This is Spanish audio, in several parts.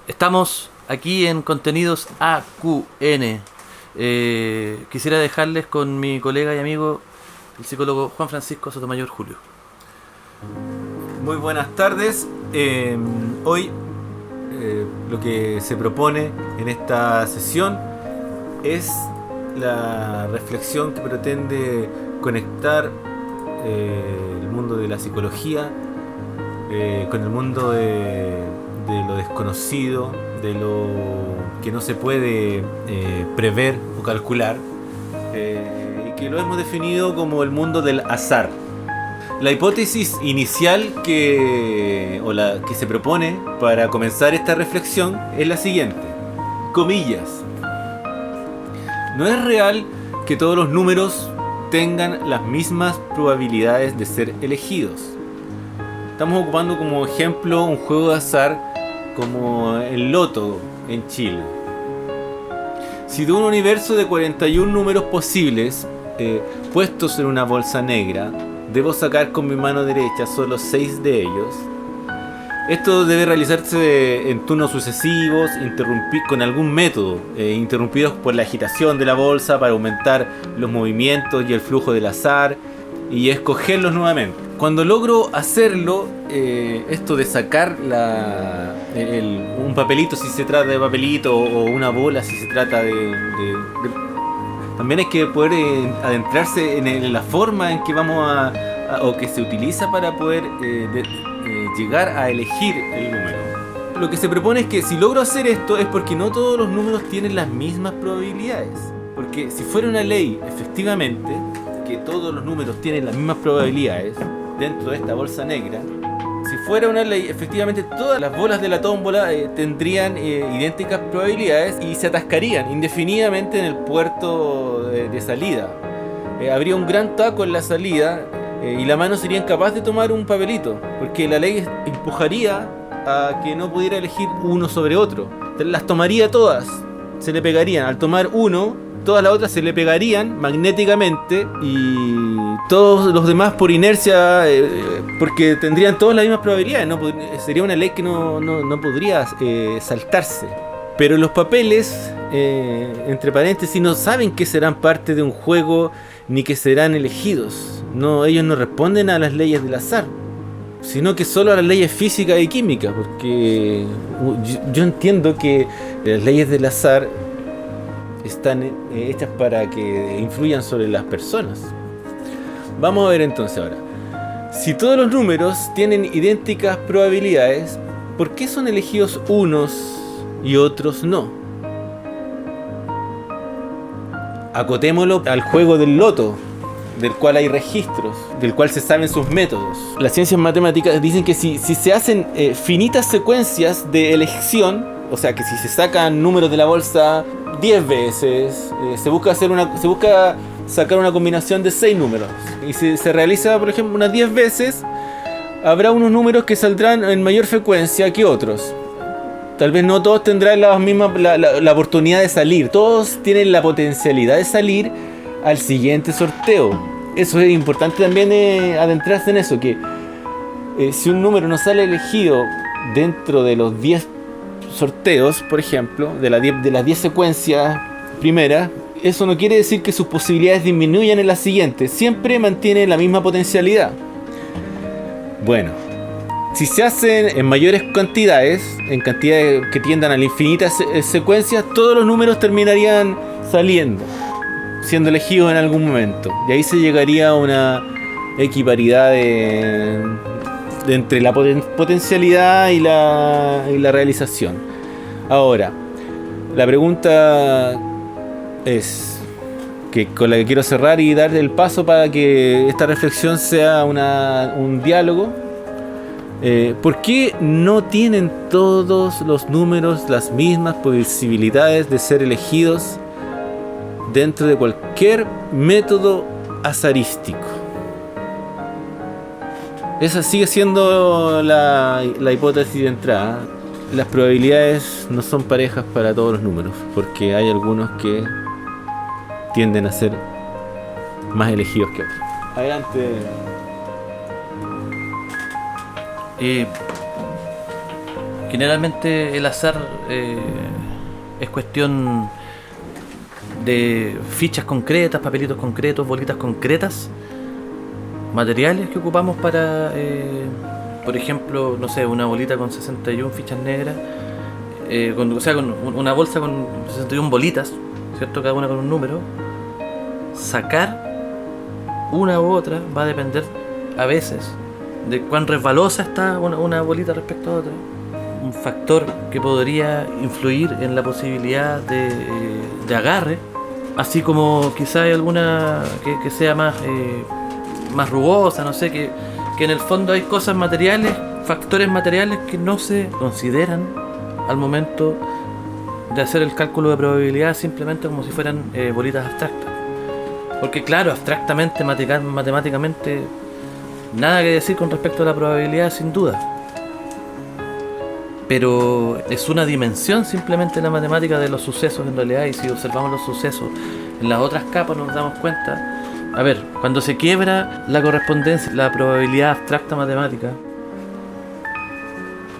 Estamos aquí en Contenidos AQN. Quisiera dejarles con mi colega y amigo, el psicólogo Juan Francisco Sotomayor Julio. Muy buenas tardes. Hoy lo que se propone en esta sesión es la reflexión que pretende conectar el mundo de la psicología con el mundo de lo desconocido, de lo que no se puede prever o calcular, y que lo hemos definido como el mundo del azar. La hipótesis inicial que se propone para comenzar esta reflexión es la siguiente, comillas: no es real que todos los números tengan las mismas probabilidades de ser elegidos. Estamos ocupando como ejemplo un juego de azar como el loto en Chile. Si de un universo de 41 números posibles puestos en una bolsa negra, debo sacar con mi mano derecha solo 6 de ellos. Esto debe realizarse en turnos sucesivos, con algún método, interrumpidos por la agitación de la bolsa para aumentar los movimientos y el flujo del azar y escogerlos nuevamente. Cuando logro hacerlo, esto de sacar un papelito si se trata de papelito o una bola si se trata también hay que poder adentrarse en la forma en que vamos o que se utiliza para poder llegar a elegir el número. Lo que se propone es que si logro hacer esto es porque no todos los números tienen las mismas probabilidades. Porque si fuera una ley, efectivamente, que todos los números tienen las mismas probabilidades dentro de esta bolsa negra, si fuera una ley, efectivamente todas las bolas de la tómbola tendrían idénticas probabilidades y se atascarían indefinidamente en el puerto de salida. Habría un gran taco en la salida y la mano sería incapaz de tomar un papelito, porque la ley empujaría a que no pudiera elegir uno sobre otro. Las tomaría todas, se le pegarían. Al tomar uno, todas las otras se le pegarían magnéticamente y todos los demás por inercia, porque tendrían todas las mismas probabilidades. Sería una ley que no podría saltarse. Pero los papeles, entre paréntesis, no saben que serán parte de un juego ni que serán elegidos. Ellos no responden a las leyes del azar, sino que solo a las leyes físicas y químicas, porque yo entiendo que las leyes del azar están hechas para que influyan sobre las personas. Vamos a ver entonces ahora. Si todos los números tienen idénticas probabilidades, ¿por qué son elegidos unos y otros no? Acotémoslo al juego del loto, del cual hay registros, del cual se saben sus métodos. Las ciencias matemáticas dicen que si se hacen finitas secuencias de elección, o sea que si se sacan números de la bolsa 10 veces, se busca sacar una combinación de 6 números, y si se realiza por ejemplo unas 10 veces, habrá unos números que saldrán en mayor frecuencia que otros. Tal vez no todos tendrán la oportunidad de salir. Todos tienen la potencialidad de salir al siguiente sorteo. Eso es importante también, adentrarse en eso, que si un número no sale elegido dentro de los 10 sorteos, por ejemplo, de las 10 secuencias primeras, eso no quiere decir que sus posibilidades disminuyan en la siguiente. Siempre mantiene la misma potencialidad. Bueno, si se hacen en mayores cantidades, en cantidades que tiendan a la infinita secuencias, todos los números terminarían siendo elegidos en algún momento. Y ahí se llegaría a una equiparidad entre la potencialidad y la realización. Ahora, la pregunta es, con la que quiero cerrar y dar el paso para que esta reflexión sea un diálogo. ¿Por qué no tienen todos los números las mismas posibilidades de ser elegidos dentro de cualquier método azarístico? Esa sigue siendo la hipótesis de entrada. Las probabilidades no son parejas para todos los números, porque hay algunos que tienden a ser más elegidos que otros. Adelante. Generalmente el azar es cuestión de fichas concretas, papelitos concretos, bolitas concretas, materiales que ocupamos para, por ejemplo, no sé, una bolita con 61 fichas negras, con una bolsa con 61 bolitas, ¿cierto? Cada una con un número. Sacar una u otra va a depender a veces de cuán resbalosa está una bolita respecto a otra. Un factor que podría influir en la posibilidad de agarre, así como quizá hay alguna que sea más rugosa, no sé, que en el fondo hay cosas materiales, factores materiales que no se consideran al momento de hacer el cálculo de probabilidad, simplemente como si fueran bolitas abstractas. Porque claro, abstractamente, matemáticamente, nada que decir con respecto a la probabilidad, sin duda. Pero es una dimensión simplemente la matemática de los sucesos en realidad, y si observamos los sucesos en las otras capas nos damos cuenta. A ver, cuando se quiebra la correspondencia, la probabilidad abstracta matemática,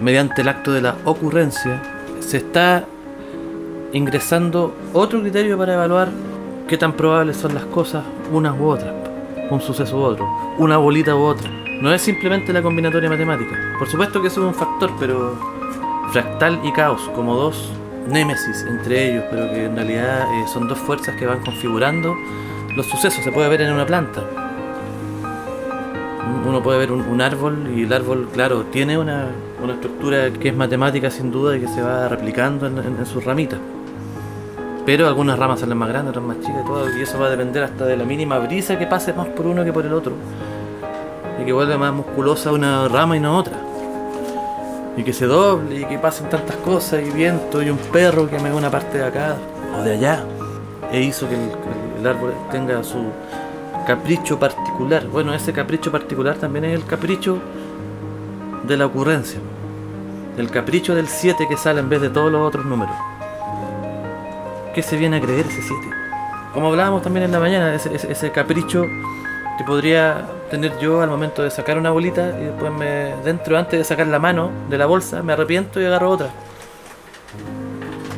mediante el acto de la ocurrencia, se está ingresando otro criterio para evaluar qué tan probables son las cosas unas u otras, un suceso u otro, una bolita u otra. No es simplemente la combinatoria matemática. Por supuesto que eso es un factor, pero fractal y caos como dos némesis entre ellos, pero que en realidad son dos fuerzas que van configurando los sucesos. Se puede ver en una planta. Uno puede ver un árbol, y el árbol, claro, tiene una estructura que es matemática sin duda y que se va replicando en sus ramitas. Pero algunas ramas salen más grandes, otras más chicas y todo, y eso va a depender hasta de la mínima brisa que pase más por uno que por el otro. Y que vuelve más musculosa una rama y no otra. Y que se doble, y que pasen tantas cosas, y viento, y un perro que me ve una parte de acá o de allá. E hizo que el árbol tenga su capricho particular. Bueno, ese capricho particular también es el capricho de la ocurrencia. El capricho del 7 que sale en vez de todos los otros números. ¿Qué se viene a creer ese 7? Como hablábamos también en la mañana, ese capricho que podría tener yo al momento de sacar una bolita y después antes de sacar la mano de la bolsa, me arrepiento y agarro otra.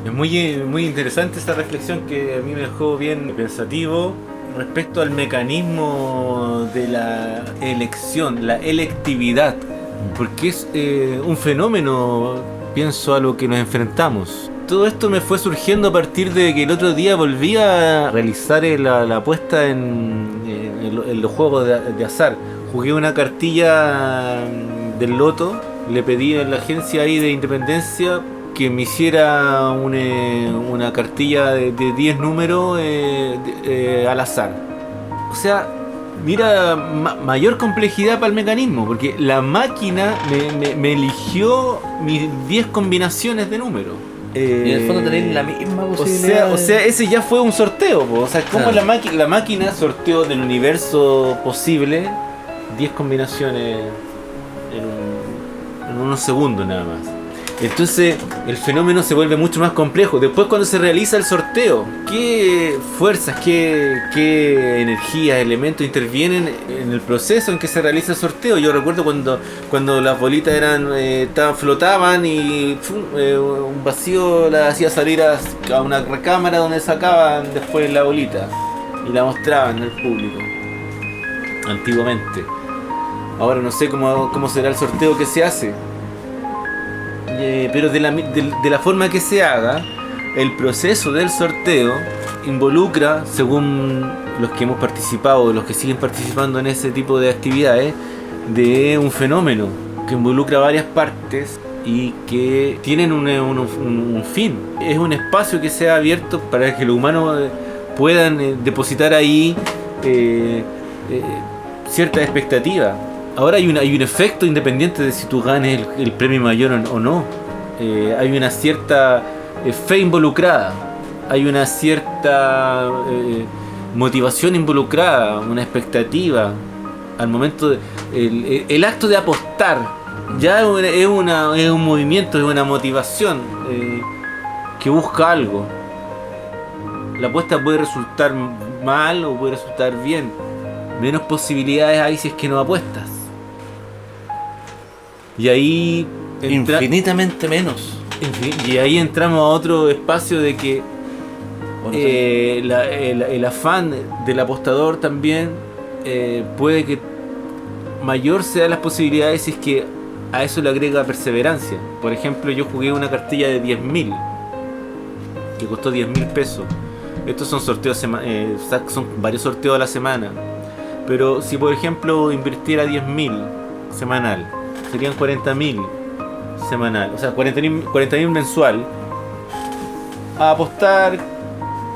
Es muy interesante esa reflexión que a mí me dejó bien pensativo respecto al mecanismo de la elección, la electividad, porque es un fenómeno, pienso, a lo que nos enfrentamos. Todo esto me fue surgiendo a partir de que el otro día volví a realizar la apuesta en los juegos de azar. Jugué una cartilla del loto, le pedí a la agencia ahí de Independencia que me hiciera una cartilla de 10 números al azar. O sea, mira, mayor complejidad para el mecanismo, porque la máquina me eligió mis 10 combinaciones de números. Y en el fondo tenéis la misma posibilidad. O sea, ese ya fue un sorteo, po. O sea, como la máquina sorteó del universo posible 10 combinaciones en unos segundos nada más. Entonces el fenómeno se vuelve mucho más complejo. Después, cuando se realiza el sorteo, ¿qué fuerzas, qué energías, elementos intervienen en el proceso en que se realiza el sorteo? Yo recuerdo cuando las bolitas flotaban y un vacío las hacía salir a una recámara donde sacaban después la bolita y la mostraban al público antiguamente. Ahora no sé cómo será el sorteo que se hace. Pero de la forma que se haga, el proceso del sorteo involucra, según los que hemos participado, los que siguen participando en ese tipo de actividades, de un fenómeno que involucra varias partes y que tienen un fin. Es un espacio que sea abierto para que los humanos puedan depositar ahí ciertas expectativas. Ahora hay un efecto independiente de si tú ganes el premio mayor o no. Hay una cierta fe involucrada. Hay una cierta motivación involucrada, una expectativa. Al momento el acto de apostar ya es un movimiento, es una motivación que busca algo. La apuesta puede resultar mal o puede resultar bien. Menos posibilidades hay si es que no apuestas. Y ahí infinitamente menos. Y ahí entramos a otro espacio de que ¿O no sé? el afán del apostador también puede que mayor sean las posibilidades si es que a eso le agrega perseverancia. Por ejemplo, yo jugué una cartilla de 10.000 que costó 10.000 pesos. Estos son sorteos son varios sorteos a la semana. Pero si por ejemplo invirtiera 10.000 semanal, serían 40.000 semanal, o sea 40.000 mensual, a apostar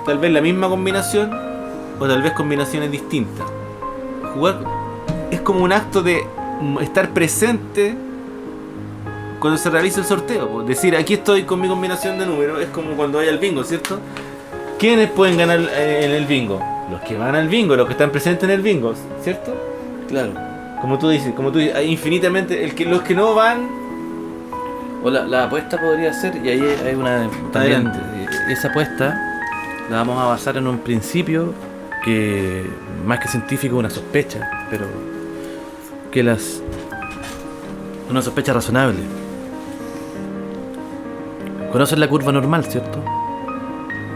tal vez la misma combinación o tal vez combinaciones distintas. Jugar es como un acto de estar presente cuando se realiza el sorteo. Decir, aquí estoy con mi combinación de números, es como cuando hay al bingo, ¿cierto? ¿Quiénes pueden ganar en el bingo? Los que van al bingo, los que están presentes en el bingo, ¿cierto? Claro. Como tú dices, hay infinitamente, los que no van. O la apuesta podría ser, y ahí hay una también, Adelante. esa apuesta la vamos a basar en un principio que más que científico una sospecha, pero que una sospecha razonable. ¿Conocen la curva normal, cierto?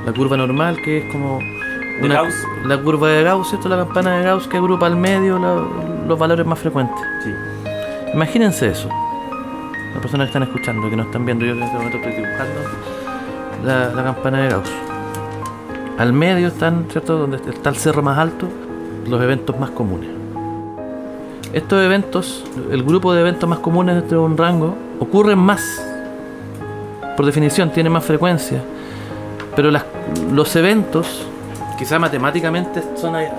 La curva normal, que es como ¿De Gauss? la curva de Gauss, ¿cierto? La campana de Gauss que agrupa al medio los valores más frecuentes. Sí. Imagínense eso. Las personas que están escuchando, que no están viendo, yo en este momento estoy dibujando la campana de Gauss. Al medio están, ¿cierto? Donde está el cerro más alto, los eventos más comunes. Estos eventos, el grupo de eventos más comunes dentro de un rango, ocurren más. Por definición, tienen más frecuencia. Pero los eventos, quizá matemáticamente,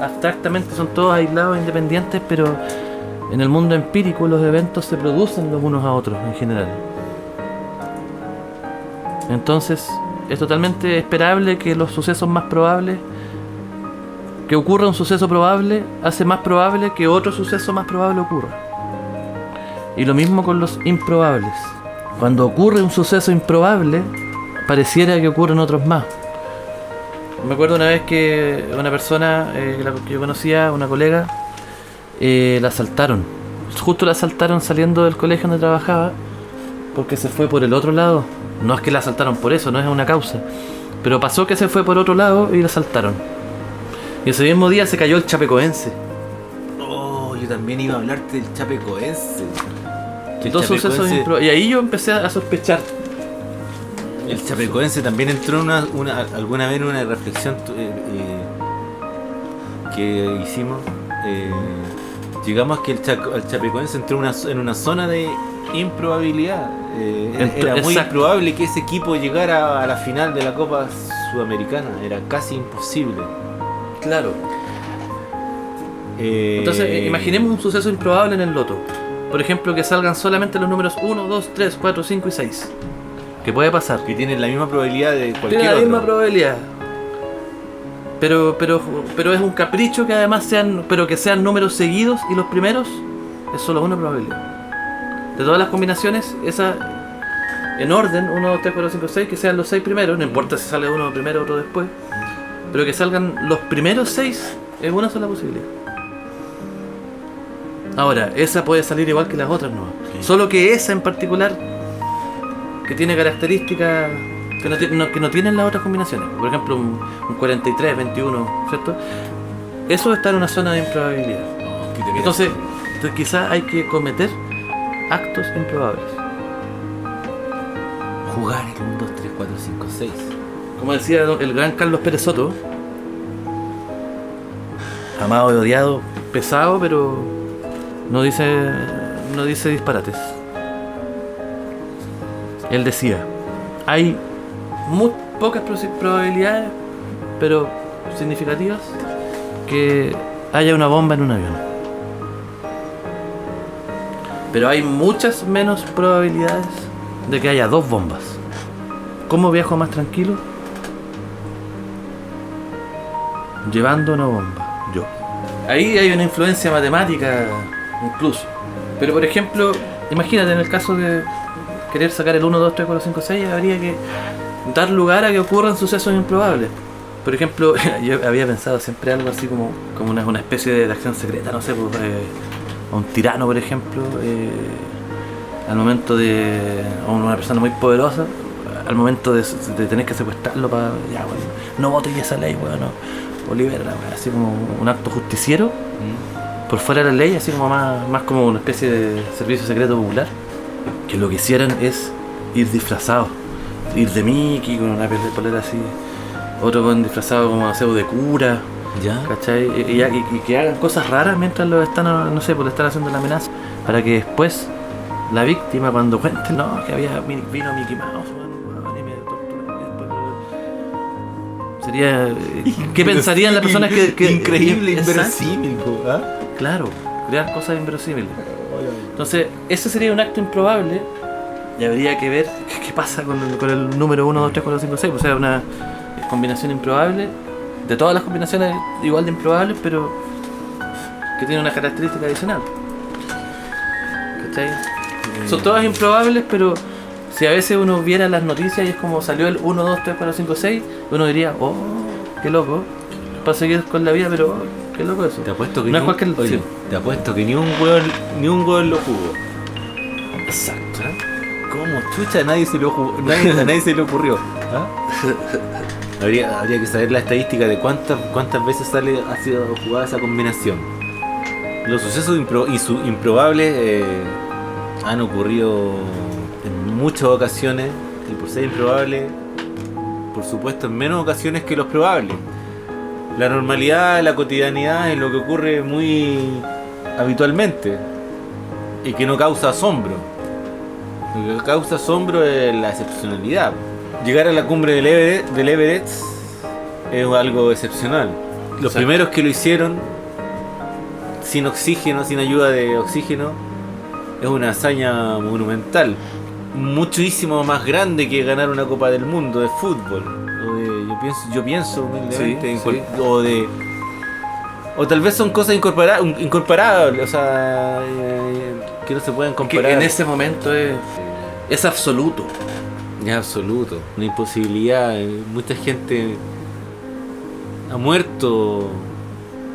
abstractamente son todos aislados, independientes, pero en el mundo empírico los eventos se producen los unos a otros en general. Entonces es totalmente esperable que los sucesos más probables, que ocurra un suceso probable, hace más probable que otro suceso más probable ocurra. Y lo mismo con los improbables. Cuando ocurre un suceso improbable, pareciera que ocurren otros más. Me acuerdo una vez que una persona que yo conocía, una colega, la asaltaron. Justo la asaltaron saliendo del colegio donde trabajaba, porque se fue por el otro lado. No es que la asaltaron por eso, no es una causa, pero pasó que se fue por otro lado y la asaltaron. Y ese mismo día se cayó el chapecoense. Oh, yo también iba a hablarte del chapecoense. Dos sucesos y ahí yo empecé a sospechar. El chapecoense también entró alguna vez en una reflexión que hicimos. Llegamos a que el chapecoense entró en una zona de improbabilidad. Era muy Exacto. improbable que ese equipo llegara a la final de la Copa Sudamericana. Era casi imposible. Claro. Entonces, imaginemos un suceso improbable en el loto. Por ejemplo, que salgan solamente los números 1, 2, 3, 4, 5 y 6. Que puede pasar. Que tienen la misma probabilidad de cualquier Tiene la otro. misma probabilidad. Pero es un capricho que además sean números seguidos y los primeros es solo una probabilidad. De todas las combinaciones, esa en orden, 1, 2, 3, 4, 5, 6, que sean los 6 primeros, no importa si sale uno primero o otro después, pero que salgan los primeros 6 es una sola posibilidad. Ahora, esa puede salir igual que las otras, no. Sí. Solo que esa en particular, que tiene características que no tienen las otras combinaciones. Por ejemplo, un 43, 21, ¿cierto? Eso está en una zona de improbabilidad. Entonces quizás hay que cometer actos improbables. Jugar el 1, 2, 3, 4, 5, 6. Como decía el gran Carlos Pérez Soto, amado y odiado, pesado, pero no dice disparates. Él decía, hay muy pocas probabilidades, pero significativas, que haya una bomba en un avión. Pero hay muchas menos probabilidades de que haya 2 bombas. ¿Cómo viajo más tranquilo? Llevando una bomba, yo. Ahí hay una influencia matemática incluso. Pero por ejemplo, imagínate en el caso de querer sacar el 1, 2, 3, 4, 5, 6, habría que dar lugar a que ocurran sucesos improbables. Por ejemplo, yo había pensado siempre algo así como una especie de acción secreta, no sé, pues, a un tirano, por ejemplo, al momento de, o una persona muy poderosa, al momento de tener que secuestrarlo para, ya, bueno, no votes esa ley, weón, no, o libérala, weón, así como un acto justiciero, por fuera de la ley, así como más como una especie de servicio secreto popular, que lo que hicieran es ir disfrazados, ir de Mickey con una polera así, otro con disfrazado como de cura, ¿Ya? ¿cachai? Y que hagan cosas raras mientras lo están, no sé, pues le están haciendo la amenaza, para que después la víctima, cuando cuente, no, que vino Mickey Mouse, y me torturó, y después, sería, ¿qué pensarían las personas que increíble, exacto, inverosímil, ¿ah? claro, crear cosas inverosímiles? Entonces, ese sería un acto improbable, y habría que ver qué pasa con el número 1, 2, 3, 4, 5, 6, o sea, una combinación improbable, de todas las combinaciones igual de improbables, pero que tiene una característica adicional, ¿cachai? Son todas improbables, pero si a veces uno viera las noticias y es como salió el 1, 2, 3, 4, 5, 6, uno diría, oh, qué loco, para seguir con la vida, pero oh, qué loco eso. Te apuesto que no es cualquier oye, sí. Te apuesto que ni un hueón lo jugó. Exacto. ¿Cómo chucha a nadie se le ocurrió? ¿Ah? Habría que saber la estadística de cuántas veces ha sido jugada esa combinación. Los sucesos improbables han ocurrido en muchas ocasiones, y por ser improbable, por supuesto, en menos ocasiones que los probables. La normalidad, la cotidianidad es lo que ocurre muy habitualmente y que no causa asombro. Lo que causa asombro es la excepcionalidad. Llegar a la cumbre del Everest es algo excepcional. Los primeros que lo hicieron sin oxígeno, sin ayuda de oxígeno, es una hazaña monumental. Muchísimo más grande que ganar una Copa del Mundo de fútbol. Yo pienso humildemente, sí. O tal vez son cosas incomparables, o sea, que no se pueden comparar. Que en ese momento es absoluto. Es absoluto, una imposibilidad. Mucha gente ha muerto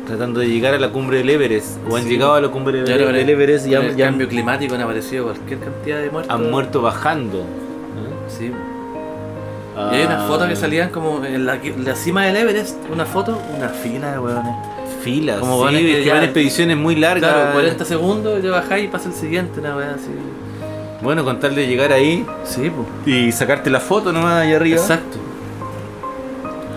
tratando de llegar a la cumbre del Everest, o han llegado a la cumbre del Everest y el cambio climático han aparecido cualquier cantidad de muertos. Han muerto bajando. Sí. Y hay unas fotos que salían como en la cima del Everest, una fila de hueones. Filas, como sí, que van expediciones muy largas. Claro, 40 segundos y te bajáis y pasa el siguiente, una wea así. Bueno, con tal de llegar ahí, sí, pues, y sacarte la foto nomás ahí arriba. Exacto.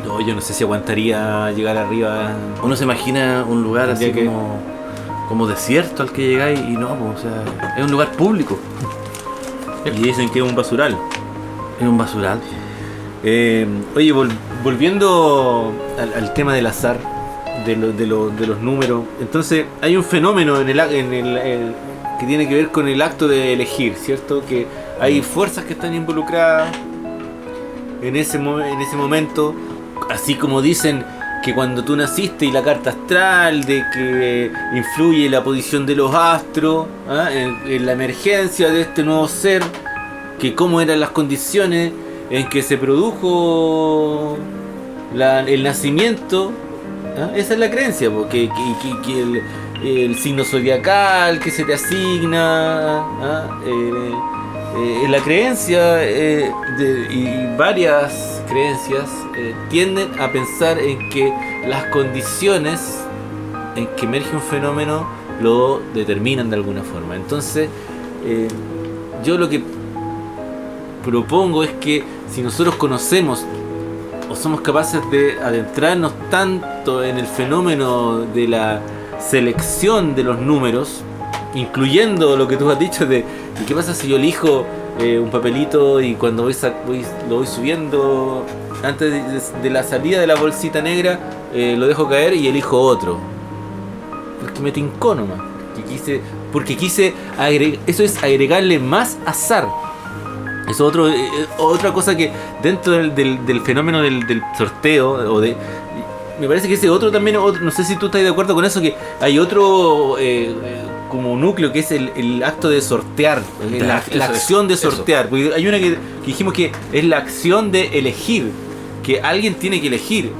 No, yo no sé si aguantaría llegar arriba. Uno se imagina un lugar así como desierto al que llegáis y no, pues, o sea, es un lugar público. Y dicen que es un basural. Es un basural. Oye, volviendo al tema del azar, de los números. Entonces, hay un fenómeno que tiene que ver con el acto de elegir, ¿cierto? Que hay fuerzas que están involucradas en ese momento, así como dicen que cuando tú naciste y la carta astral, de que influye la posición de los astros, en la emergencia de este nuevo ser, que cómo eran las condiciones en que se produjo el nacimiento. Esa es la creencia, porque el signo zodiacal que se te asigna, la creencia y varias creencias tienden a pensar en que las condiciones en que emerge un fenómeno lo determinan de alguna forma. Entonces, yo lo que propongo es que si nosotros conocemos o somos capaces de adentrarnos tanto en el fenómeno de la selección de los números, incluyendo lo que tú has dicho de qué pasa si yo elijo un papelito y cuando lo voy subiendo antes de la salida de la bolsita negra, lo dejo caer y elijo otro, porque me tincó nomás, porque quise agregar, eso es agregarle más azar. Eso otra cosa que dentro del fenómeno del sorteo, me parece que ese otro también, no sé si tú estás de acuerdo con eso, que hay otro como núcleo que es el acto de sortear, la acción de sortear. Porque hay una que dijimos que es la acción de elegir, que alguien tiene que elegir.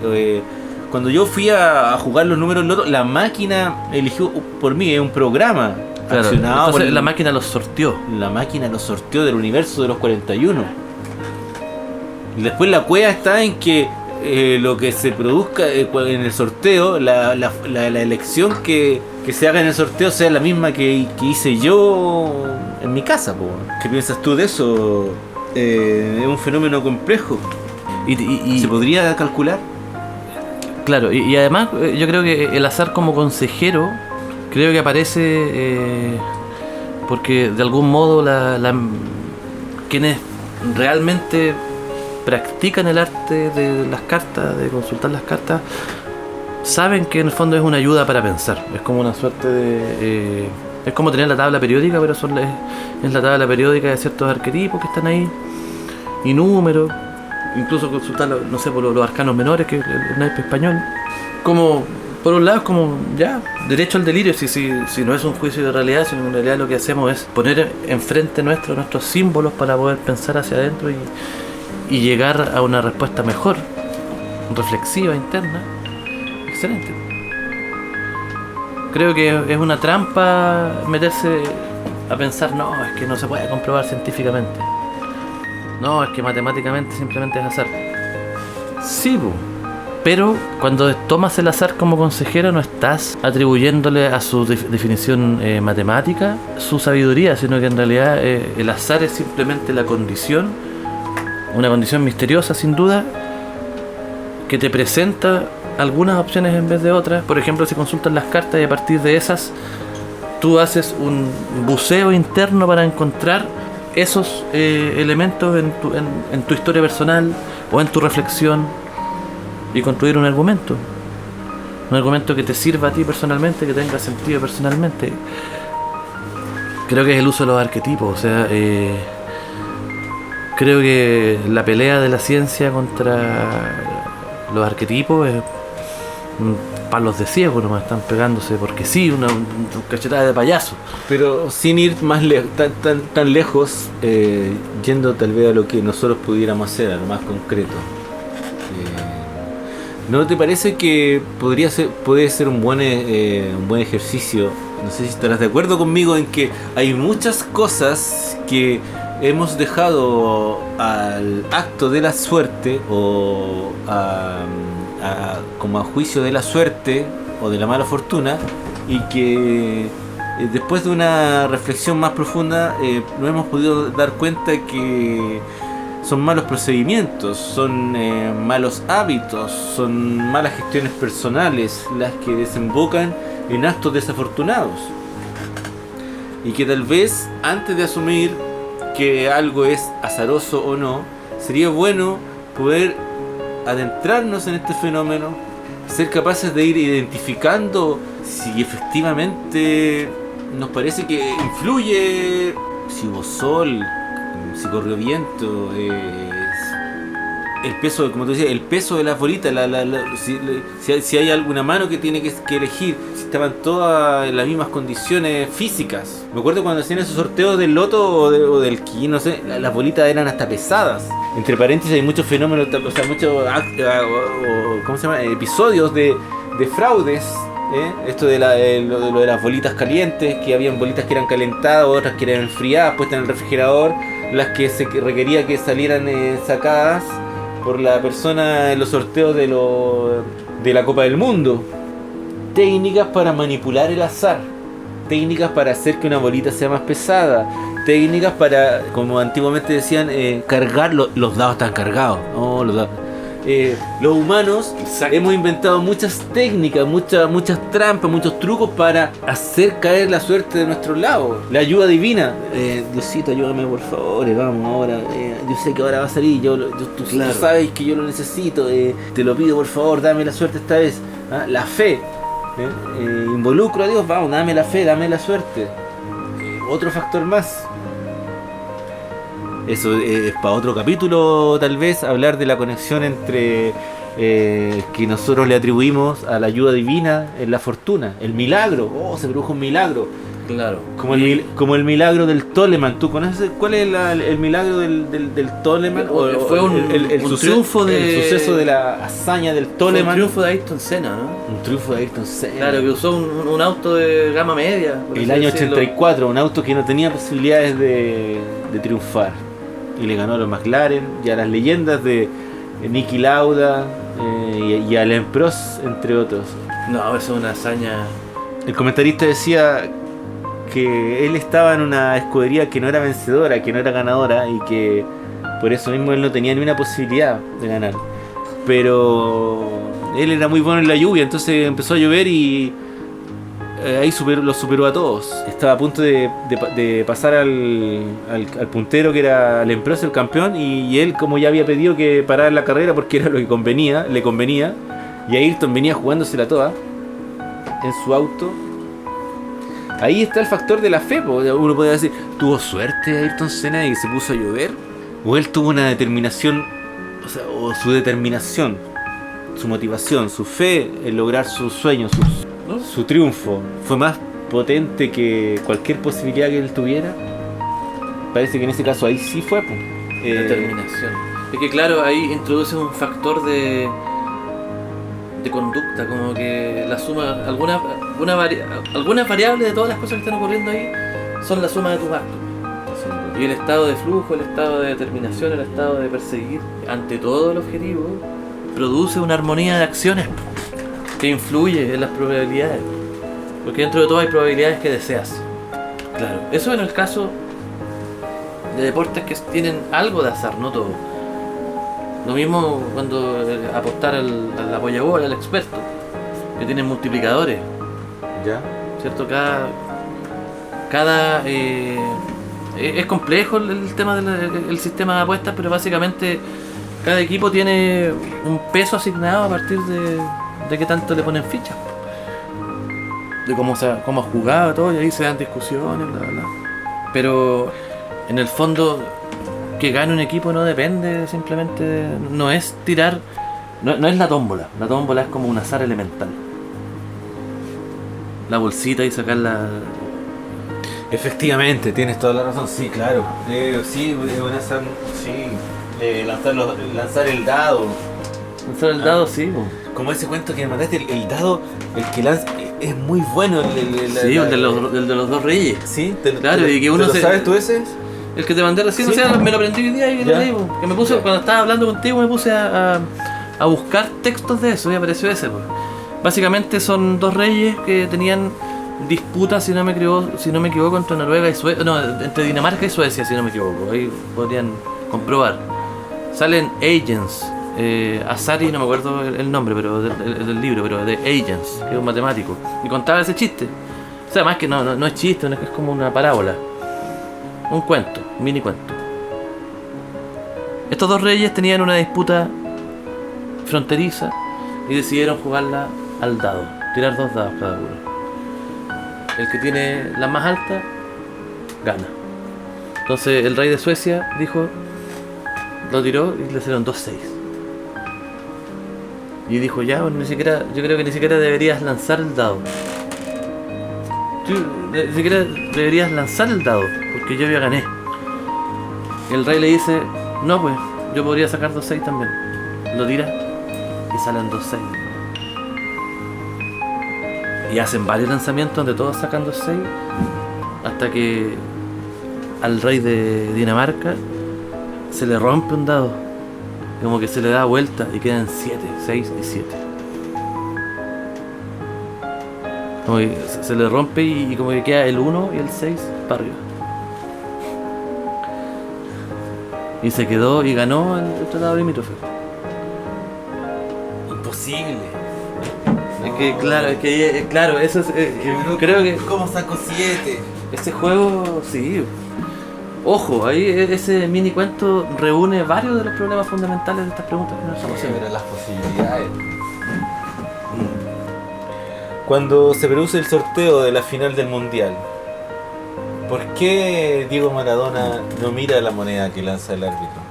Cuando yo fui a jugar los números loto, la máquina eligió por mí, es un programa Claro, accionado entonces por la máquina los sorteó. La máquina los sorteó del universo de los 41. Y después la cueva está en que lo que se produzca en el sorteo, la elección que se haga en el sorteo sea la misma que hice yo en mi casa, po. ¿Qué piensas tú de eso? Es un fenómeno complejo. Y ¿Se podría calcular? claro, y además yo creo que el azar como consejero, creo que aparece porque de algún modo quienes realmente practican el arte de las cartas, de consultar las cartas, saben que en el fondo es una ayuda para pensar. Es como una suerte de... es como tener la tabla periódica, pero es la tabla periódica de ciertos arquetipos que están ahí, y números. Incluso consultar, no sé, por los arcanos menores, que es el naipe español. Como, por un lado, es como, ya, derecho al delirio, si no es un juicio de realidad, sino en realidad lo que hacemos es poner enfrente nuestros símbolos para poder pensar hacia adentro y llegar a una respuesta mejor, reflexiva, interna. Excelente. Creo que es una trampa meterse a pensar, no, es que no se puede comprobar científicamente. No, es que matemáticamente simplemente es azar. Sí, pero cuando tomas el azar como consejero no estás atribuyéndole a su definición matemática su sabiduría, sino que en realidad el azar es simplemente la condición, una condición misteriosa sin duda, que te presenta algunas opciones en vez de otras. Por ejemplo, si consultas las cartas y a partir de esas tú haces un buceo interno para encontrar esos elementos en tu historia personal o en tu reflexión y construir un argumento que te sirva a ti personalmente, que tenga sentido personalmente. Creo que es el uso de los arquetipos, o sea, creo que la pelea de la ciencia contra los arquetipos es palos de ciego, nomás están pegándose porque sí, una cachetada de payaso. Pero sin ir más tan lejos, yendo tal vez a lo que nosotros pudiéramos hacer, a lo más concreto. ¿No te parece que puede ser un buen ejercicio? No sé si estarás de acuerdo conmigo en que hay muchas cosas que hemos dejado al acto de la suerte o como a juicio de la suerte o de la mala fortuna, y que después de una reflexión más profunda nos hemos podido dar cuenta que son malos procedimientos, son malos hábitos, son malas gestiones personales las que desembocan en actos desafortunados, y que tal vez antes de asumir que algo es azaroso o no, sería bueno poder adentrarnos en este fenómeno, ser capaces de ir identificando si efectivamente nos parece que influye, si hubo sol, si corrió viento, el peso, como tú decías, el peso de las bolitas, si hay alguna mano que tiene que elegir, si estaban todas en las mismas condiciones físicas. Me acuerdo cuando hacían esos sorteos del loto o del ki, no sé, las bolitas eran hasta pesadas. Entre paréntesis hay muchos fenómenos, o sea, muchos ¿cómo se llama? Episodios de fraudes. Esto de lo de las bolitas calientes, que habían bolitas que eran calentadas, otras que eran enfriadas, puestas en el refrigerador, las que se requería que salieran sacadas por la persona en los sorteos de la Copa del Mundo. Técnicas para manipular el azar, técnicas para hacer que una bolita sea más pesada, técnicas para, como antiguamente decían, cargar los dados están cargados, ¿no? Los humanos hemos inventado muchas técnicas, muchas trampas, muchos trucos para hacer caer la suerte de nuestro lado. La ayuda divina. Diosito, ayúdame por favor, vamos ahora. Yo sé que ahora va a salir, tú sabes que yo lo necesito. Te lo pido por favor, dame la suerte esta vez. La fe. Involucro a Dios, vamos, dame la fe, dame la suerte. Otro factor más. Eso es para otro capítulo, tal vez, hablar de la conexión entre que nosotros le atribuimos a la ayuda divina en la fortuna, el milagro. Se produjo un milagro. Claro. Como el milagro del Toleman. ¿Tú conoces cuál es el milagro del Toleman? Fue un triunfo el suceso de la hazaña del Toleman. Un triunfo de Ayrton Senna, ¿no? Un triunfo de Ayrton Senna. Claro, que usó un auto de gama media. El año 84, un auto que no tenía posibilidades de triunfar. Y le ganó a los McLaren y a las leyendas de Niki Lauda y a Alain Prost, entre otros. No, eso es una hazaña. El comentarista decía que él estaba en una escudería que no era vencedora, que no era ganadora y que por eso mismo él no tenía ni una posibilidad de ganar. Pero él era muy bueno en la lluvia, entonces empezó a llover y ahí los superó a todos. Estaba a punto de pasar al puntero, que era Alain Prost, el campeón, y él, como ya había pedido que parara la carrera porque era lo que le convenía, y Ayrton venía jugándosela toda en su auto. Ahí está el factor de la fe, uno puede decir, ¿tuvo suerte Ayrton Senna y se puso a llover? ¿O él tuvo una determinación, o su determinación, su motivación, su fe en lograr sus sueños, su triunfo fue más potente que cualquier posibilidad que él tuviera? Parece que en ese caso ahí sí fue, determinación. Es que claro, ahí introduce un factor de conducta, como que la suma, algunas variables de todas las cosas que están ocurriendo ahí son la suma de tus actos. Y el estado de flujo, el estado de determinación, el estado de perseguir ante todo el objetivo produce una armonía de acciones que influye en las probabilidades, porque dentro de todo hay probabilidades que deseas. Claro, eso en el caso de deportes que tienen algo de azar, no todo. Lo mismo cuando apostar al apoyabol, al experto, que tienen multiplicadores. ¿Ya? ¿Cierto? Es complejo el tema del sistema de apuestas, pero básicamente cada equipo tiene un peso asignado a partir de qué tanto le ponen fichas, de cómo ha jugado todo, y ahí se dan discusiones, bla, bla. Pero en el fondo, que gane un equipo no depende simplemente, no es tirar, no es la tómbola es como un azar elemental, la bolsita y sacarla. Efectivamente, tienes toda la razón, sí, claro. Sí, lanzar el dado. Lanzar el dado, sí. Como ese cuento que me mandaste, el dado, el que lanza, es muy bueno. El de los dos reyes. Sí, claro, y que uno ¿lo sabes tú ese? El que te mandé recién, ¿Sí? O sea, me lo aprendí hoy día y lo leí. Que me puse, cuando estaba hablando contigo, me puse a buscar textos de eso y apareció ese. Básicamente son dos reyes que tenían disputas, si no me equivoco, entre Noruega y Suecia, no, entre Dinamarca y Suecia, si no me equivoco. Ahí podrían comprobar. Salen Agents, Asari, no me acuerdo el nombre, pero del libro, pero de Agents, que es un matemático, y contaba ese chiste. O sea, más que no es chiste, es como una parábola, un cuento, un mini cuento. Estos dos reyes tenían una disputa fronteriza y decidieron jugarla al dado, tirar dos dados cada uno. El que tiene la más alta gana. Entonces el rey de Suecia dijo, lo tiró y le hicieron 2-6. Y dijo, ya, bueno, yo creo que ni siquiera deberías lanzar el dado. Ni siquiera deberías lanzar el dado, porque yo ya gané. Y el rey le dice, no, pues, yo podría sacar 2-6 también. Lo tira y salen 2-6. Y hacen varios lanzamientos donde todos sacan 2-6, hasta que al rey de Dinamarca se le rompe un dado, como que se le da vuelta y quedan 7, 6 y 7. Como que se le rompe y como que queda el 1 y el 6 para arriba. Y se quedó y ganó el tratado limítrofe. Imposible. Claro, eso es. Creo que. ¿Cómo sacó 7? Ese juego, sí. Ojo, ahí ese mini cuento reúne varios de los problemas fundamentales de estas preguntas que nos estamos haciendo. Pero las posibilidades. Cuando se produce el sorteo de la final del mundial, ¿por qué Diego Maradona no mira la moneda que lanza el árbitro?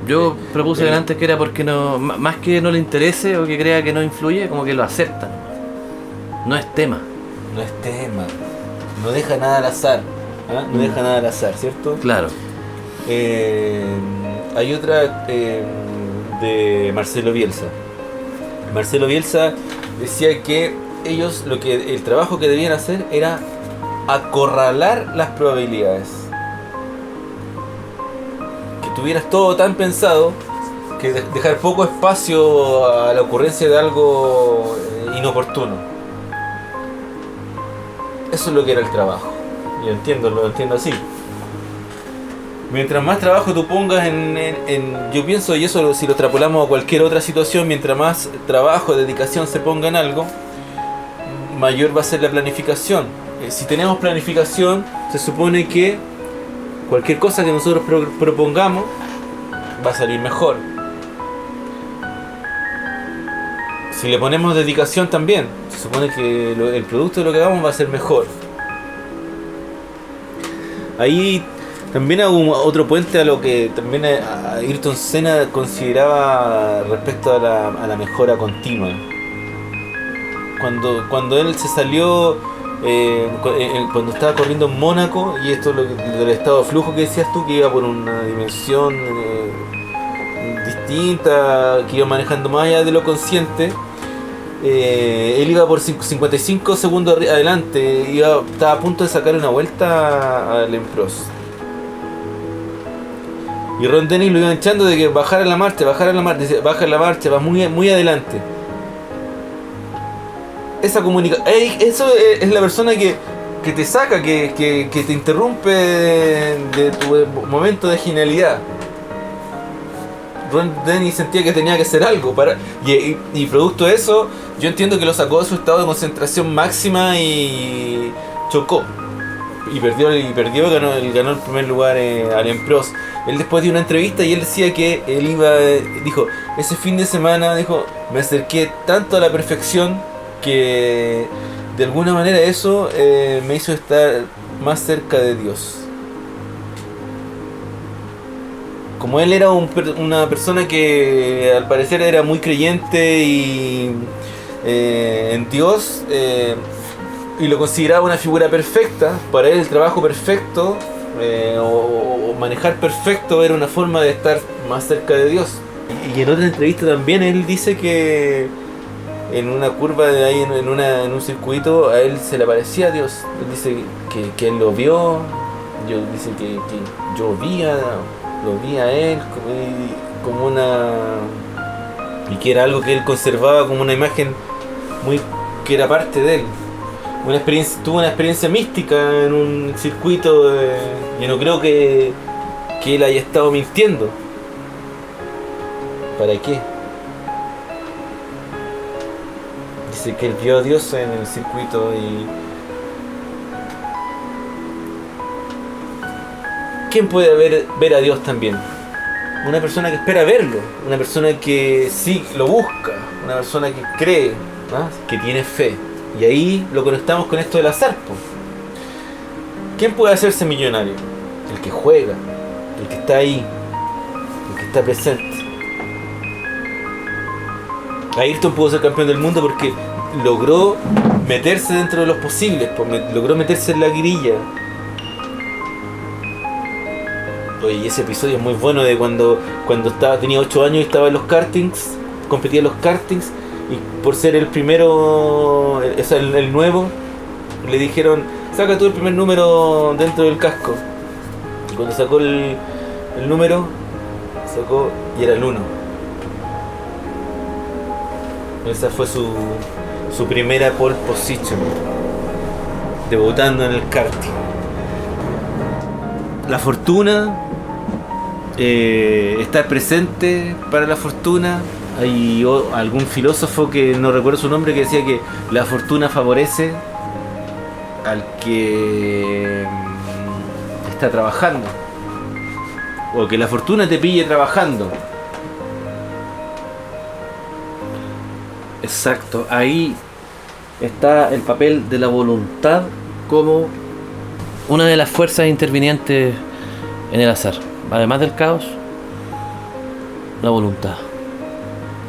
Yo propuse antes que era porque no, más que no le interese o que crea que no influye, como que lo aceptan. No es tema. No es tema. No deja nada al azar. ¿Ah? No deja nada al azar, ¿cierto? Claro. Hay otra de Marcelo Bielsa. Marcelo Bielsa decía que ellos el trabajo que debían hacer era acorralar las probabilidades. Que tuvieras todo tan pensado que dejar poco espacio a la ocurrencia de algo inoportuno. Eso es lo que era el trabajo. Yo lo entiendo así. Mientras más trabajo tú pongas yo pienso, y eso si lo extrapolamos a cualquier otra situación, mientras más trabajo, dedicación se ponga en algo, mayor va a ser la planificación. Si tenemos planificación, se supone que cualquier cosa que nosotros propongamos va a salir mejor. Si le ponemos dedicación también, se supone que el producto de lo que hagamos va a ser mejor. Ahí también hago otro puente a lo que también Ayrton Senna consideraba respecto a la mejora continua. Cuando él se salió, cuando estaba corriendo en Mónaco, y esto es lo del estado de flujo que decías tú, que iba por una dimensión distinta, que iba manejando más allá de lo consciente, él iba por 55 segundos adelante, estaba a punto de sacar una vuelta al Prost. Y Ron Dennis lo iba echando de que bajara la marcha, baja la marcha, va muy adelante. Esa comunicación, eso es la persona que te saca, que te interrumpe de tu momento de genialidad. Ron Dennis sentía que tenía que hacer algo y producto de eso, yo entiendo que lo sacó de su estado de concentración máxima y chocó. Y perdió, ganó el primer lugar Alain Prost. Él después dio una entrevista y él decía que dijo, ese fin de semana, me acerqué tanto a la perfección que de alguna manera eso me hizo estar más cerca de Dios. Como él era una persona que al parecer era muy creyente y en Dios, y lo consideraba una figura perfecta, para él el trabajo perfecto o manejar perfecto era una forma de estar más cerca de Dios. Y en otra entrevista también él dice que en una curva de ahí en un circuito a él se le aparecía a Dios. Él dice que él lo vio, dice que yo lo vi a él como una, y que era algo que él conservaba como una imagen que era parte de él. Tuvo una experiencia mística en un circuito. Yo no creo que él haya estado mintiendo. ¿Para qué? Dice que él vio a Dios en el circuito y... ¿Quién puede ver a Dios también? Una persona que espera verlo, una persona que sí lo busca, una persona que cree, ¿no? Que tiene fe. Y ahí lo conectamos con esto del azar. ¿Quién puede hacerse millonario? El que juega, el que está ahí, el que está presente. Ayrton pudo ser campeón del mundo porque logró meterse dentro de los posibles, logró meterse en la grilla. Oye, y ese episodio es muy bueno de cuando tenía 8 años y estaba en los kartings, competía en los kartings, y por ser el primero, el nuevo, le dijeron, saca tú el primer número dentro del casco. Y cuando sacó el número, y era el 1. Esa fue su primera pole position, debutando en el karting. La fortuna, estar presente para la fortuna. Hay algún filósofo que no recuerdo su nombre que decía que la fortuna favorece al que está trabajando, o que la fortuna te pille trabajando. Exacto, ahí está el papel de la voluntad como una de las fuerzas intervinientes en el azar. Además del caos, la voluntad.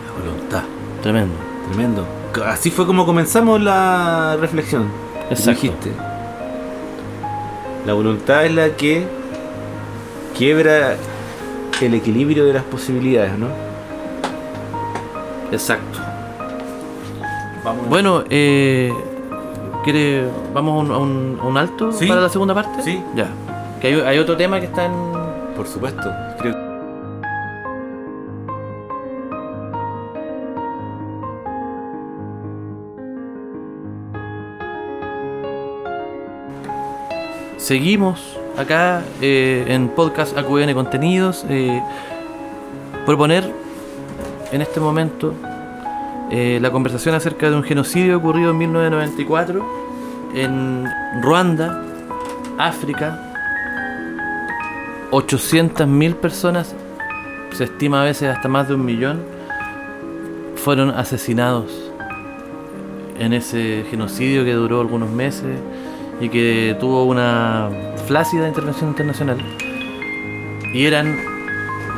La voluntad. Tremendo. Así fue como comenzamos la reflexión. Exacto. Dijiste. La voluntad es la que quiebra el equilibrio de las posibilidades, ¿no? Exacto. Vamos. Bueno, ¿vamos a un alto Sí. para la segunda parte? Sí. Ya. Que hay otro tema que está en... Por supuesto. Creo Seguimos acá en Podcast AQN Contenidos. Proponer en este momento la conversación acerca de un genocidio ocurrido en 1994 en Ruanda, África. 800.000 personas, se estima a veces hasta más de 1 millón, fueron asesinados en ese genocidio que duró algunos meses y que tuvo una flácida intervención internacional. Y eran